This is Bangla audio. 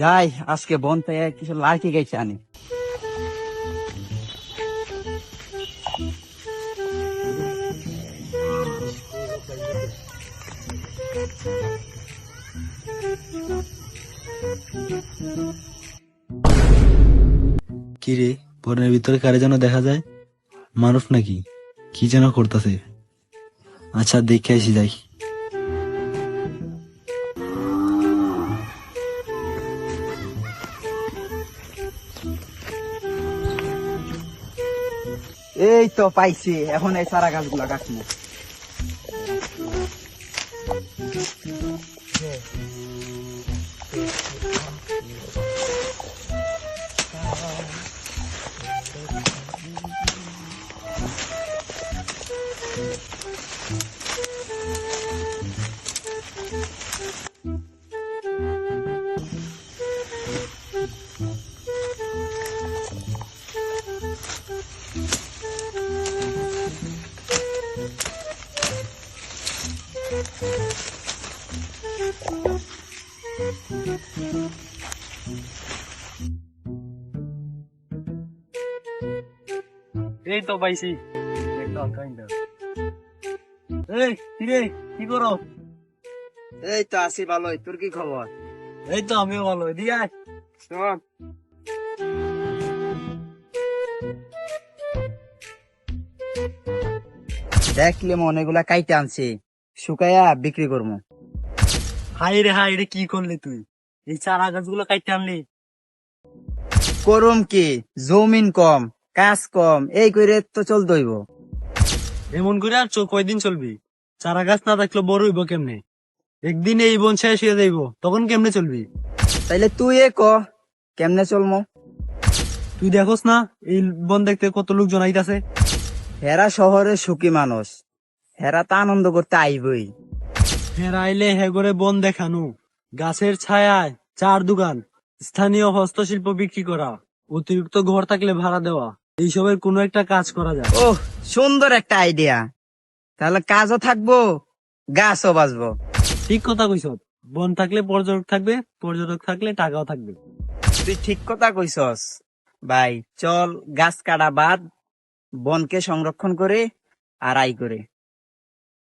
যাই আজকে বন থেকে কিছু লাড়কি গাইছে আনি। কি রে, বনের ভিতরে কারে যেন দেখা যায়, মানুষ নাকি কি যেন করতেছে। আচ্ছা দেখে আসি যাই। এই তো পাইছি, এখন এই চারা গাছগুলা কাটবো। এই তো পাইছি। এই কিরে, কি করো? এই তো আছি ভালোই, তোর কি খবর? এই তো আমিও ভালো। এদিকে আয়। শোন, দেখলে অনেকগুলা কাইতে আনছি, শুকাইয়া বিক্রি করবো। হাই রে কি করলি তুই? এই চারা গাছগুলো কাটতে আনলি? করুম কি, জমিন কম, কাজ কম, এই করে তো চলতে হইব। এমন করে আর কয়দিন চলবি? চারা গাছ না থাকলে বড় হইব কেমনে? একদিন এই বন শেষ হয়ে যাইব, তখন কেমনে চলবি? তাইলে তুই ক কেমনে চলমো? তুই দেখোস না এই বন দেখতে কত লোকজন আইতাছে? হেরা শহরের সুখী মানুষ, হেরা তা আনন্দ করতে আইবই। ফের আইলে হে করে বন দেখানো, গাছের ছায়ায় চার দোকান, স্থানীয় হস্তশিল্প বিক্রি করা, অতিরিক্ত ঘর থাকলে ভাড়া দেওয়া, এইসবের কোনো একটা কাজ করা যায়। ওহ, সুন্দর একটা আইডিয়া। তাহলে কাজও থাকবো, গাছও বাঁচবো। ঠিক কথা কইছ। বন থাকলে পর্যটক থাকবে, পর্যটক থাকলে টাকাও থাকবে। তুই ঠিক কথা কইছস ভাই। চল গাছ কাটা বাদ, বনকে সংরক্ষণ করে আর আয় করে